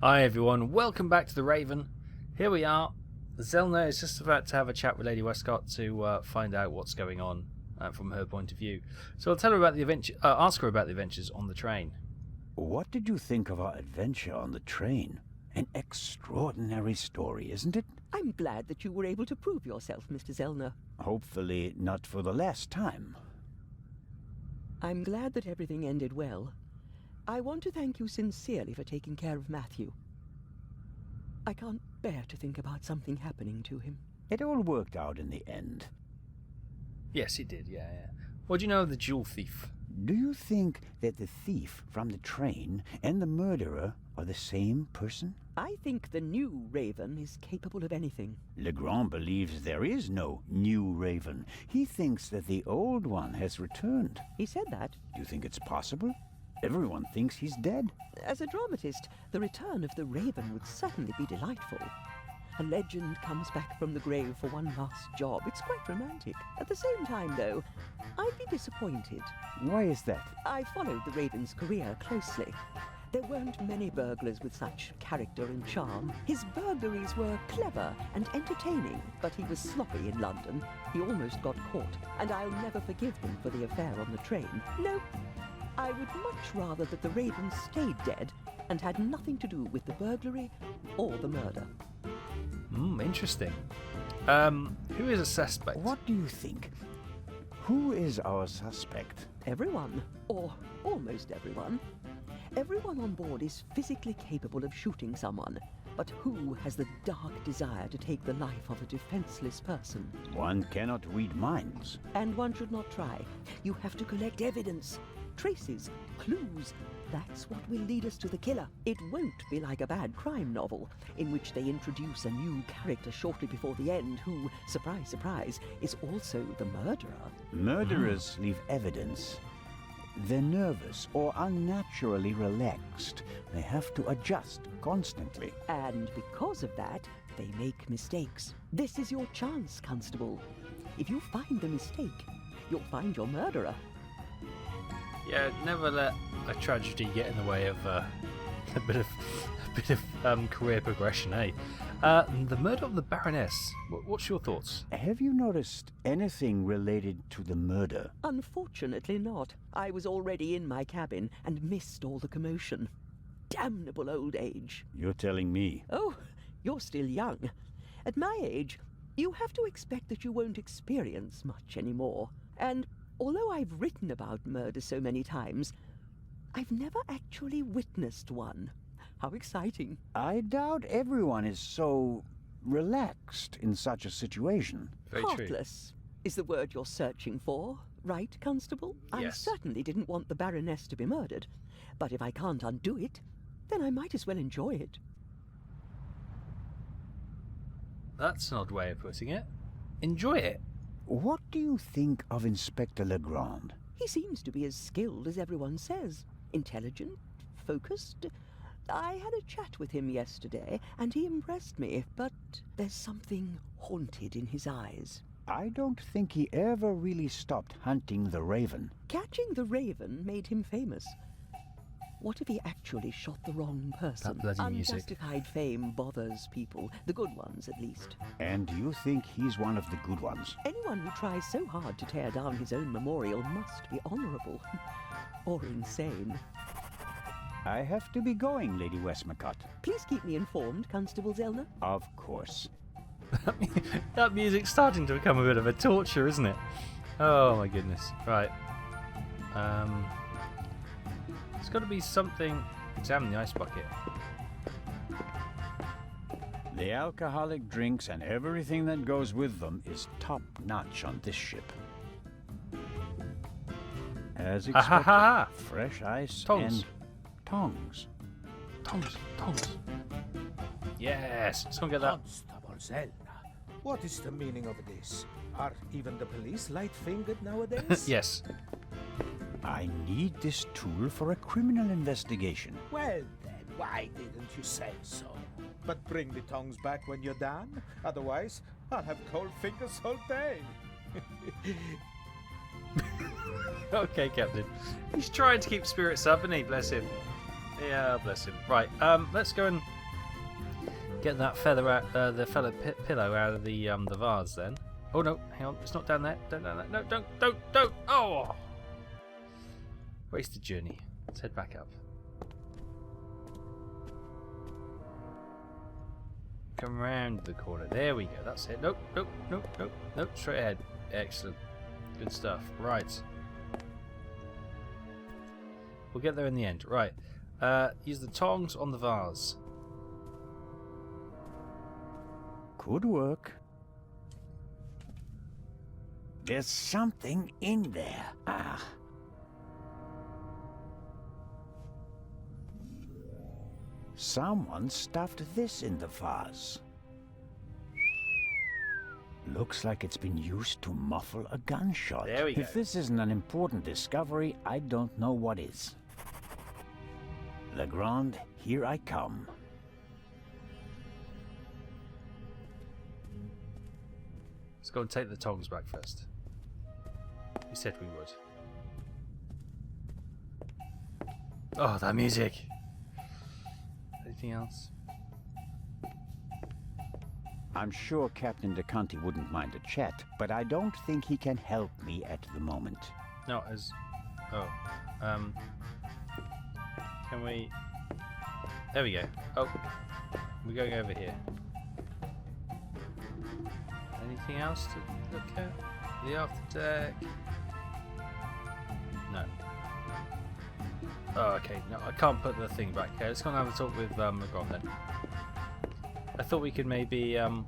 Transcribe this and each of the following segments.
Hi everyone, welcome back to the Raven. Here we are. Zellner is just about to have a chat with Lady Westcott to find out what's going on from her point of view. So I'll tell her about the adventure. Ask her about the adventures on the train. What did you think of our adventure on the train? An extraordinary story, isn't it? I'm glad that you were able to prove yourself, Mr. Zellner. Hopefully not for the last time. I'm glad that everything ended well. I want to thank you sincerely for taking care of Matthew. I can't bear to think about something happening to him. It all worked out in the end. Yes, it did, yeah. What do you know of the jewel thief? Do you think that the thief from the train and the murderer are the same person? I think the new Raven is capable of anything. Legrand believes there is no new Raven. He thinks that the old one has returned. He said that. Do you think it's possible? Everyone thinks he's dead. As a dramatist, the return of the Raven would certainly be delightful. A legend comes back from the grave for one last job. It's quite romantic. At the same time, though, I'd be disappointed. Why is that? I followed the Raven's career closely. There weren't many burglars with such character and charm. His burglaries were clever and entertaining, but he was sloppy in London. He almost got caught, and I'll never forgive him for the affair on the train. No, I would much rather that the Raven stayed dead and had nothing to do with the burglary or the murder. Interesting. Who is a suspect? What do you think? Who is our suspect? Everyone, or almost everyone. Everyone on board is physically capable of shooting someone, but who has the dark desire to take the life of a defenseless person? One cannot read minds. And one should not try. You have to collect evidence, traces, clues. That's what will lead us to the killer. It won't be like a bad crime novel, in which they introduce a new character shortly before the end who, surprise, surprise, is also the murderer. Murderers leave evidence. They're nervous or unnaturally relaxed. They have to adjust constantly. And because of that, they make mistakes. This is your chance, Constable. If you find the mistake, you'll find your murderer. Yeah, never let a tragedy get in the way of a bit of career progression, eh? The murder of the Baroness. What's your thoughts? Have you noticed anything related to the murder? Unfortunately not. I was already in my cabin and missed all the commotion. Damnable old age. You're telling me. Oh, you're still young. At my age, you have to expect that you won't experience much anymore. And although I've written about murder so many times, I've never actually witnessed one. How exciting. I doubt everyone is so relaxed in such a situation. Very Heartless is the word you're searching for, right, Constable? Yes. I certainly didn't want the Baroness to be murdered, but if I can't undo it, then I might as well enjoy it. That's an odd way of putting it. Enjoy it. What do you think of Inspector Legrand? He seems to be as skilled as everyone says. Intelligent, focused. I had a chat with him yesterday, and he impressed me, but there's something haunted in his eyes. I don't think he ever really stopped hunting the Raven. Catching the Raven made him famous. What if he actually shot the wrong person? That bloody music. Unjustified fame bothers people, the good ones at least. And you think he's one of the good ones? Anyone who tries so hard to tear down his own memorial must be honorable. Or insane. I have to be going, Lady Westmacott. Please keep me informed, Constable Zellner. Of course. That music's starting to become a bit of a torture, isn't it? Oh my goodness. Right. It's got to be something. Examine the ice bucket. The alcoholic drinks and everything that goes with them is top-notch on this ship. As expected, fresh ice Tongs. and tongs. Tongs. Yes. Someone get that. Constable Zellner, what is the meaning of this? Are even the police light-fingered nowadays? Yes. I need this tool for a criminal investigation. Well then, why didn't you say so? But bring the tongs back when you're done. Otherwise, I'll have cold fingers all day. Okay, Captain. He's trying to keep spirits up, isn't he? Bless him. Yeah, bless him. Right, let's go and Get that feather out, the feather pillow out of the vase then. Oh no, hang on, it's not down there. Don't down there. No, don't. Oh! Wasted journey. Let's head back up. Come round the corner. There we go. That's it. Nope. Straight ahead. Excellent. Good stuff. Right. We'll get there in the end. Right. Use the tongs on the vase. Could work. There's something in there. Ah. Someone stuffed this in the vase. Looks like it's been used to muffle a gunshot. There we go. If this isn't an important discovery, I don't know what is. Legrand, here I come. Let's go and take the tongs back first. We said we would. Oh, that music! Anything else? I'm sure Captain DeConti wouldn't mind a chat, but I don't think he can help me at the moment. No, as... Oh. Can we... There we go. Oh. We're going over here. Anything else to look at? The after deck? No. Oh, okay. No, I can't put the thing back. Okay, let's go and have a talk with Legrand then. I thought we could maybe have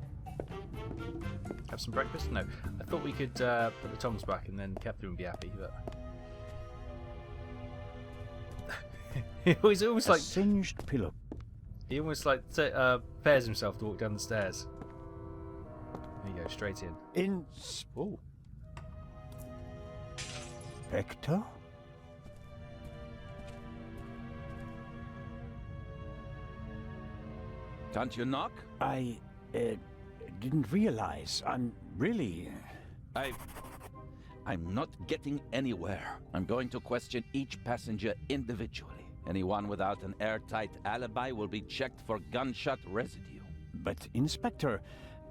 some breakfast. No, I thought we could put the tongs back and then Captain would be happy. But he's almost like singed pillow. He almost like prepares himself to walk down the stairs. There you go, straight in. Oh. Hector? Can't you knock? I didn't realize. I'm really... I'm not getting anywhere. I'm going to question each passenger individually. Anyone without an airtight alibi will be checked for gunshot residue. But, Inspector...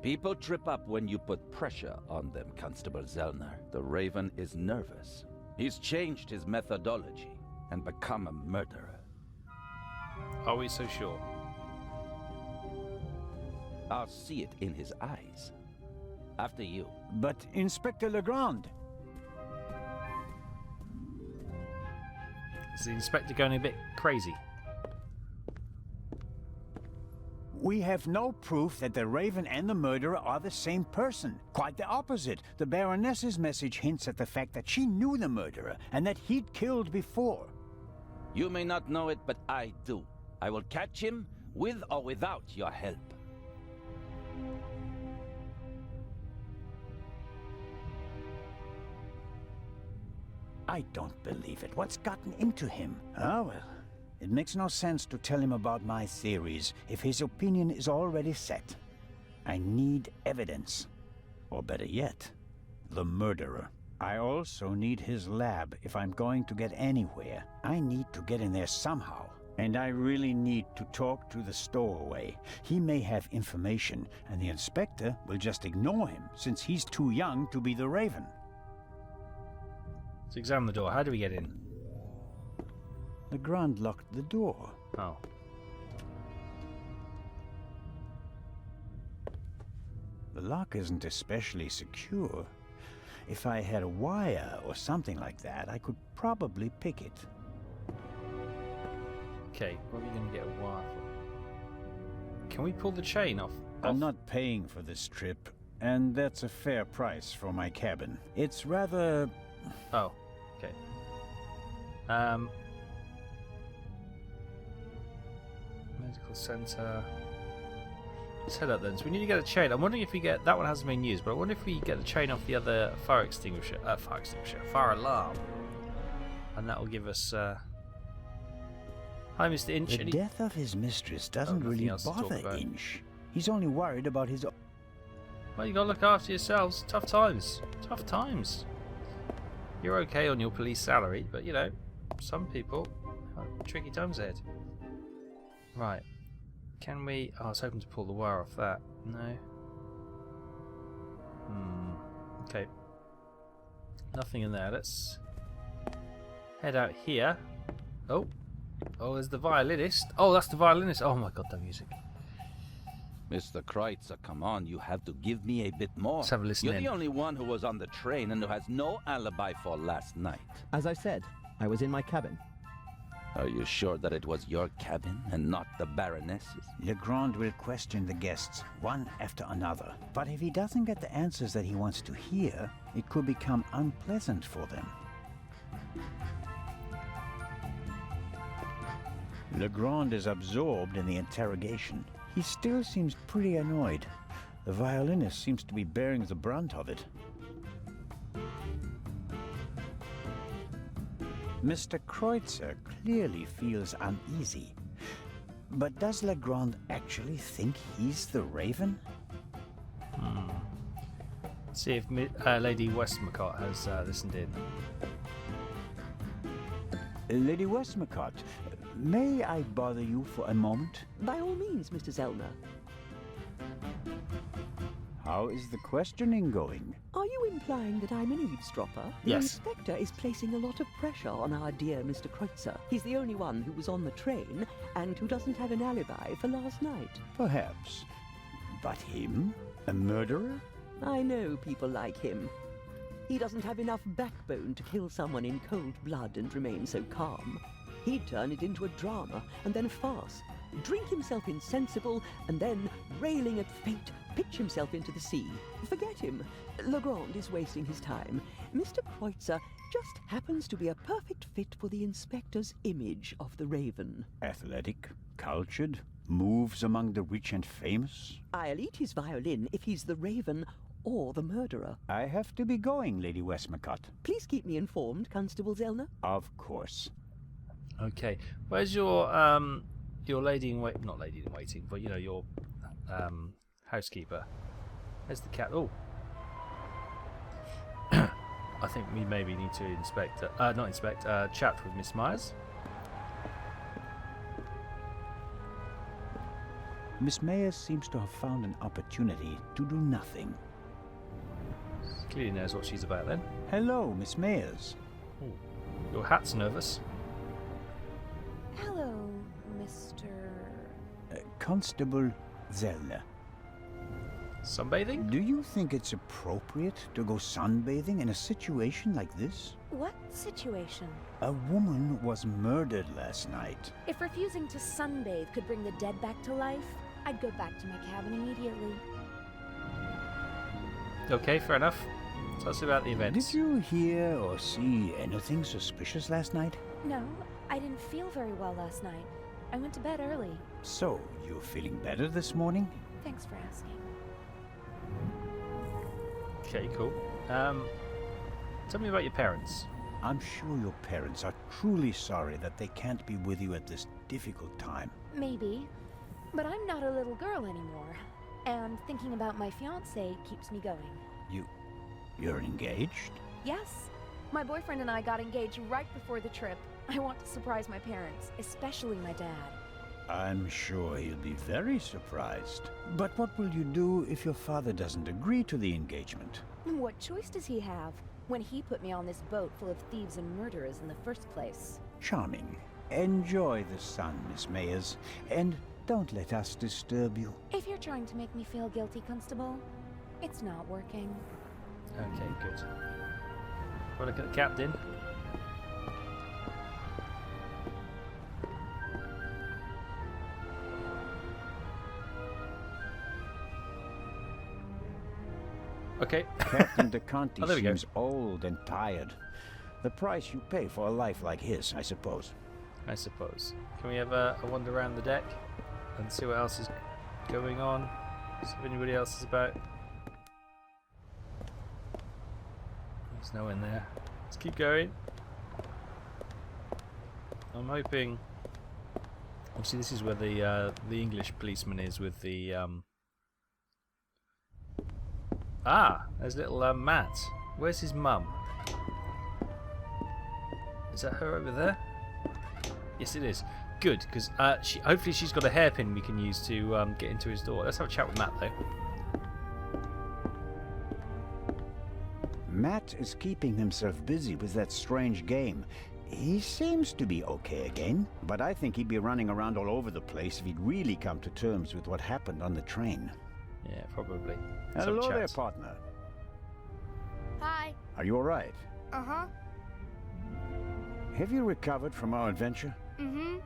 People trip up when you put pressure on them, Constable Zellner. The Raven is nervous. He's changed his methodology and become a murderer. Are we so sure? I'll see it in his eyes. After you. But, Inspector Legrand... Is the inspector going a bit crazy? We have no proof that the Raven and the murderer are the same person. Quite the opposite. The Baroness's message hints at the fact that she knew the murderer and that he'd killed before. You may not know it, but I do. I will catch him with or without your help. I don't believe it. What's gotten into him? Oh, well. It makes no sense to tell him about my theories if his opinion is already set. I need evidence. Or better yet, the murderer. I also need his lab if I'm going to get anywhere. I need to get in there somehow. And I really need to talk to the stowaway. He may have information, and the inspector will just ignore him, since he's too young to be the Raven. Let's examine the door. How do we get in? Legrand locked the door. Oh. The lock isn't especially secure. If I had a wire or something like that, I could probably pick it. Okay, what are we going to get a wire for? Can we pull the chain off? I'm not paying for this trip, and that's a fair price for my cabin. It's rather... Oh, okay. Medical center. Let's head up then. So we need to get a chain. I'm wondering if we get... That one hasn't been used, but I wonder if we get the chain off the other fire alarm. And that will give us... Hi, Mr. Inch. The death of his mistress doesn't nothing really else to talk bother about. Inch. He's only worried about his... Well, you gotta look after yourselves. Tough times. Tough times. You're okay on your police salary, but you know, some people have tricky times ahead. Right. Can we... Oh, I was hoping to pull the wire off that. No. Okay. Nothing in there. Let's head out here. Oh. Oh, there's the violinist. Oh, that's the violinist. Oh my god, that music. Mr. Kreutzer, come on, you have to give me a bit more. Let's have a listen You're in. the only one who was on the train and who has no alibi for last night. As I said, I was in my cabin. Are you sure that it was your cabin and not the Baroness's? Legrand will question the guests, one after another. But if he doesn't get the answers that he wants to hear, it could become unpleasant for them. Legrand is absorbed in the interrogation. He still seems pretty annoyed. The violinist seems to be bearing the brunt of it. Mr. Kreutzer clearly feels uneasy. But does Legrand actually think he's the Raven? Let's see if Lady Westmacott has listened in. Lady Westmacott, may I bother you for a moment? By all means, Mr. Zellner. How is the questioning going? Are you implying that I'm an eavesdropper? The Yes. inspector is placing a lot of pressure on our dear Mr. Kreutzer. He's the only one who was on the train and who doesn't have an alibi for last night. Perhaps. But him? A murderer? I know people like him. He doesn't have enough backbone to kill someone in cold blood and remain so calm. He'd turn it into a drama and then a farce, drink himself insensible, and then, railing at fate, pitch himself into the sea. Forget him. Legrand is wasting his time. Mr. Kreutzer just happens to be a perfect fit for the inspector's image of the Raven. Athletic, cultured, moves among the rich and famous. I'll eat his violin if he's the Raven or the murderer. I have to be going, Lady Westmacott. Please keep me informed, Constable Zellner. Of course. Okay. Where's your lady in wait? Not lady in waiting, but you know your housekeeper. There's the cat. Oh. I think we maybe need to chat with Miss Myers. Miss Myers seems to have found an opportunity to do nothing. Clearly knows what she's about then. Hello, Miss Myers. Ooh. Your hat's nervous. Hello, Mr. Constable Zellner. Sunbathing? Do you think it's appropriate to go sunbathing in a situation like this? What situation? A woman was murdered last night. If refusing to sunbathe could bring the dead back to life, I'd go back to my cabin immediately. Okay, fair enough. Tell us about the events. Did you hear or see anything suspicious last night? No, I didn't feel very well last night. I went to bed early. So, you're feeling better this morning? Thanks for asking. Okay, cool. Tell me about your parents. I'm sure your parents are truly sorry that they can't be with you at this difficult time. Maybe, but I'm not a little girl anymore. And thinking about my fiancé keeps me going. You're engaged? Yes, my boyfriend and I got engaged right before the trip. I want to surprise my parents, especially my dad. I'm sure he'll be very surprised. But what will you do if your father doesn't agree to the engagement? What choice does he have when he put me on this boat full of thieves and murderers in the first place? Charming. Enjoy the sun, Miss Myers, and don't let us disturb you. If you're trying to make me feel guilty, Constable, it's not working. Okay, good. Want to look at the captain? Okay. Captain DeConti Oh, there we go. seems old and tired. The price you pay for a life like his, I suppose. I suppose. Can we have a wander around the deck and see what else is going on? See if anybody else is about. There's no one there. Let's keep going. I'm hoping. Obviously, this is where the English policeman is with the. There's little Matt. Where's his mum? Is that her over there? Yes, it is. Good, because hopefully she's got a hairpin we can use to get into his door. Let's have a chat with Matt, though. Matt is keeping himself busy with that strange game. He seems to be okay again, but I think he'd be running around all over the place if he'd really come to terms with what happened on the train. Yeah, probably. Let's have a Hello there, chat. partner. Hi. Are you all right? Uh-huh. Have you recovered from our adventure? Mm-hmm.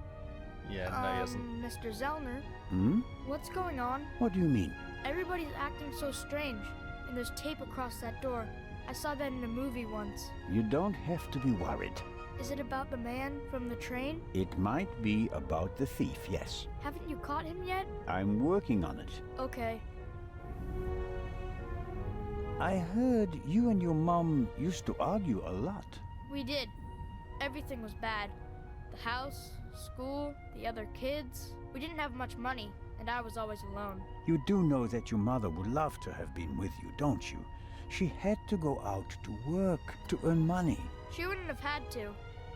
Yeah, no, he hasn't. Mr. Zellner, Hmm? what's going on? What do you mean? Everybody's acting so strange, and there's tape across that door. I saw that in a movie once. You don't have to be worried. Is it about the man from the train? It might be about the thief, yes. Haven't you caught him yet? I'm working on it. Okay. I heard you and your mom used to argue a lot. We did. Everything was bad. The house, school, the other kids. We didn't have much money, and I was always alone. You do know that your mother would love to have been with you, don't you? She had to go out to work to earn money. She wouldn't have had to,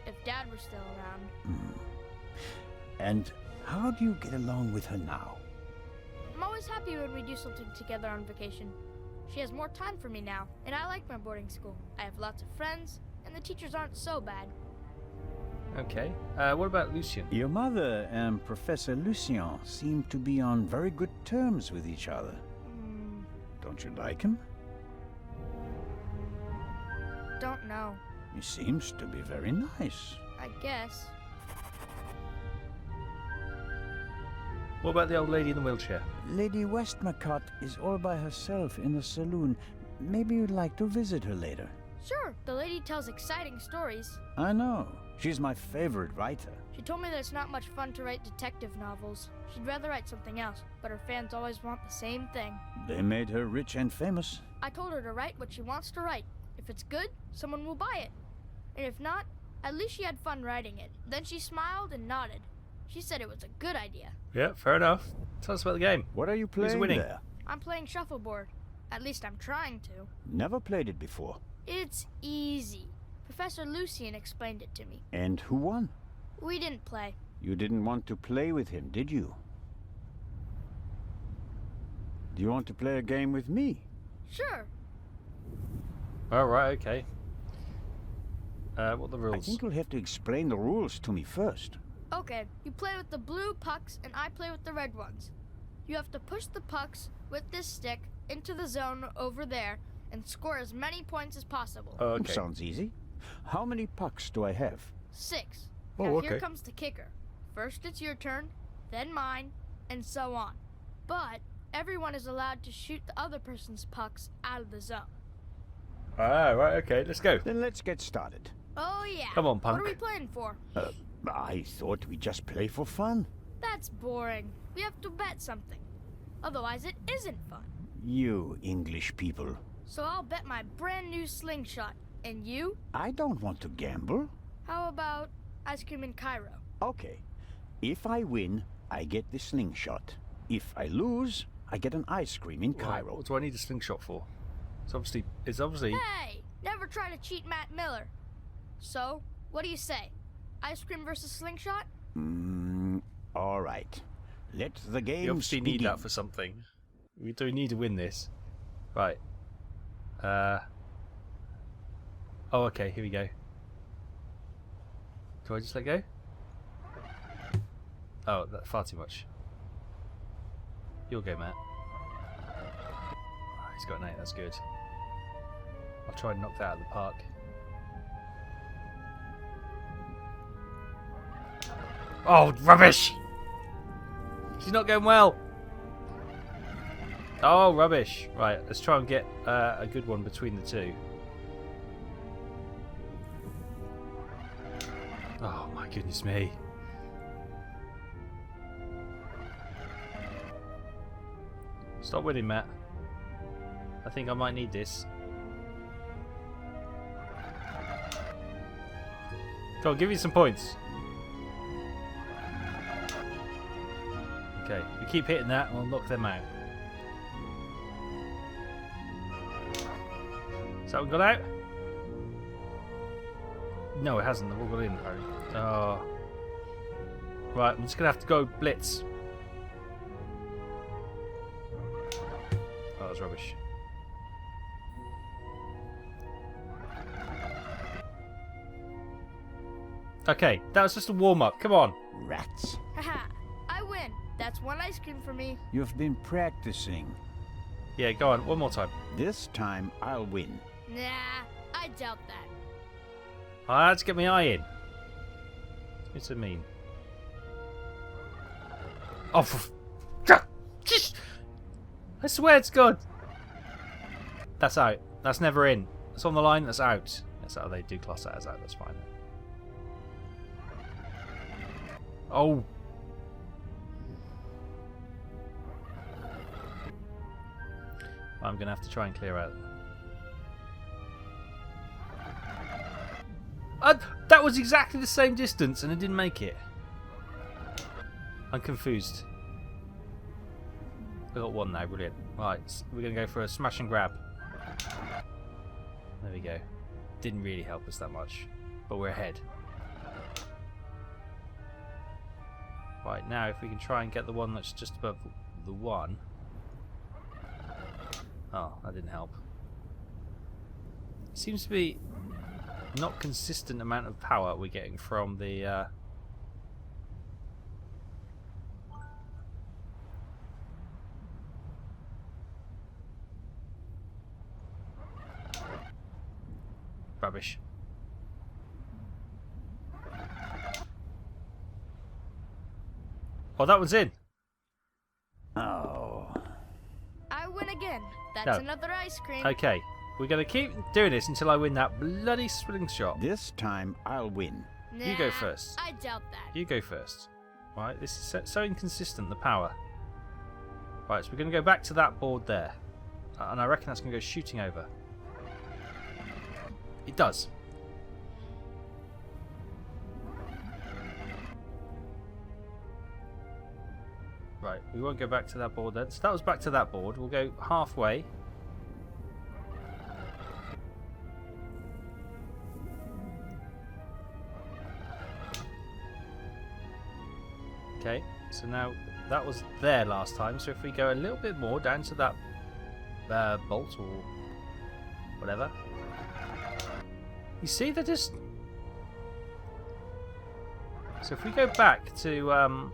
if Dad were still around. And how do you get along with her now? I'm always happy when we do something together on vacation. She has more time for me now, and I like my boarding school. I have lots of friends, and the teachers aren't so bad. Okay. What about Lucien? Your mother and Professor Lucien seem to be on very good terms with each other. Don't you like him? Don't know. He seems to be very nice. I guess. What about the old lady in the wheelchair? Lady Westmacott is all by herself in the saloon. Maybe you'd like to visit her later. Sure, the lady tells exciting stories. I know. She's my favorite writer. She told me that it's not much fun to write detective novels. She'd rather write something else, but her fans always want the same thing. They made her rich and famous. I told her to write what she wants to write. If it's good, someone will buy it. And if not, at least she had fun writing it. Then she smiled and nodded. She said it was a good idea. Yeah, fair enough. Tell us about the game. What are you playing winning? there? I'm playing shuffleboard. At least I'm trying to. Never played it before. It's easy. Professor Lucien explained it to me. And who won? We didn't play. You didn't want to play with him, did you? Do you want to play a game with me? Sure. All right, okay. What are the I rules? think you'll have to explain the rules to me first. Okay, you play with the blue pucks and I play with the red ones. You have to push the pucks with this stick into the zone over there and score as many points as possible. Oh, okay. Sounds easy. How many pucks do I have? 6. Oh, Now okay. here comes the kicker. First it's your turn, then mine, and so on. But everyone is allowed to shoot the other person's pucks out of the zone. Ah, right, okay. Let's go. Then let's get started. Oh yeah. Come on, What punk. are we playing for? I thought we'd just play for fun. That's boring. We have to bet something. Otherwise it isn't fun. You English people. So I'll bet my brand new slingshot. And you? I don't want to gamble. How about ice cream in Cairo? Okay. If I win, I get the slingshot. If I lose, I get an ice cream in Right, Cairo. what do I need a slingshot for? It's obviously. Hey! Never try to cheat Matt Miller. So, what do you say? Ice cream versus slingshot? All right. Let the game You obviously begin. need that for something. We do need to win this. Right. Oh, okay, here we go. Do I just let go? Oh, that's far too much. You'll go, Matt. Oh, he's got an 8, that's good. I'll try and knock that out of the park. Oh, rubbish! She's not going well. Oh, rubbish. Right, let's try and get a good one between the two. Oh, my goodness me. Stop winning, Matt. I think I might need this. Go on, give me some points. Okay, we keep hitting that and we'll knock them out. Has that one got out? No, it hasn't. They've all got in. Oh. Right, I'm just going to have to go blitz. Oh, that was rubbish. Okay, that was just a warm-up. Come on. Rats. Haha, I win. That's one ice cream for me. You've been practicing. Yeah, go on. One more time. This time I'll win. Nah, I doubt that. I had to get my eye in. It's a mean. Oh, I swear it's good. That's out. That's never in. That's on the line. That's out. That's how they do class that as out. That's fine. Oh. I'm going to have to try and clear out. That was exactly the same distance and I didn't make it. I'm confused. I got one now, brilliant. Right, we're going to go for a smash and grab. There we go. Didn't really help us that much, but we're ahead. Right, now if we can try and get the one that's just above the one. Oh, that didn't help. It seems to be not consistent amount of power we're getting from the rubbish. Oh, that one's in. Oh. I win again. That's No. another ice cream. Okay, we're going to keep doing this until I win that bloody slingshot. This time I'll win. Nah, You go first. I doubt that. You go first. Right, this is so inconsistent, the power. Right, so we're going to go back to that board there. And I reckon that's going to go shooting over. It does. Right, we won't go back to that board then. So that was back to that board. We'll go halfway. Okay, so now that was there last time. So if we go a little bit more down to that bolt or whatever. You see, they're just... So if we go back to... well,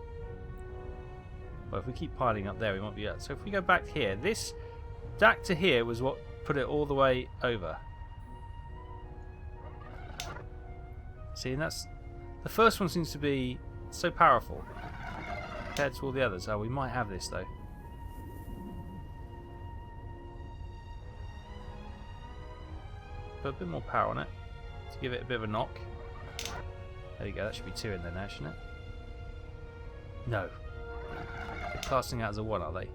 if we keep piling up there, we might be out. So if we go back here, this back to here was what put it all the way over. See, and that's... The first one seems to be so powerful compared to all the others. Oh, we might have this, though. Put a bit more power on it to give it a bit of a knock. There you go, that should be 2 in there now, shouldn't it? No. They're casting out as a 1, are they?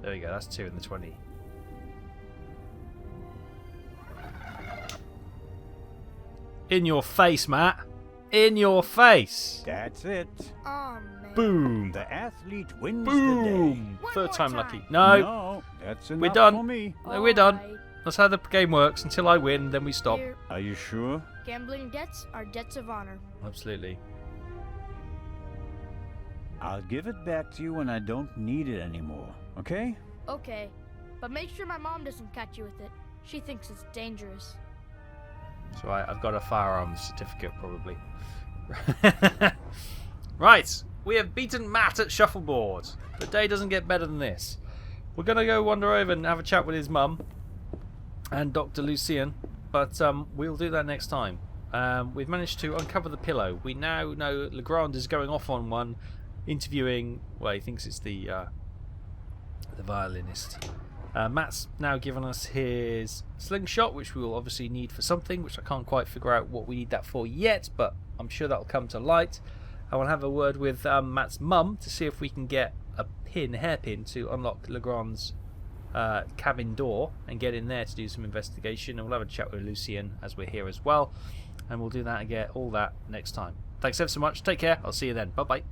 There we go, that's 2 in the 20. In your face, Matt! In your face! That's it. Oh, man. Boom! The athlete wins the day. Boom! One Third more time time. lucky. No! No, that's enough We're done. for me. No, we're done. Alright. That's how the game works. Until I win, then we stop. Here, Are you sure? gambling debts are debts of honor. Absolutely. I'll give it back to you when I don't need it anymore, okay? Okay, but make sure my mom doesn't catch you with it. She thinks it's dangerous. So I've got a firearms certificate, probably. Right, we have beaten Matt at shuffleboard. The day doesn't get better than this. We're going to go wander over and have a chat with his mum and Dr. Lucien, but we'll do that next time. We've managed to uncover the pillow. We now know Legrand is going off on one, interviewing, well, he thinks it's the violinist. Matt's now given us his slingshot, which we will obviously need for something, which I can't quite figure out what we need that for yet, but I'm sure that'll come to light. I will have a word with Matt's mum to see if we can get a hairpin to unlock Legrand's cabin door and get in there to do some investigation, and we'll have a chat with Lucien as we're here as well, and we'll do that and get all that next time. Thanks ever so much, take care, I'll see you then, bye bye.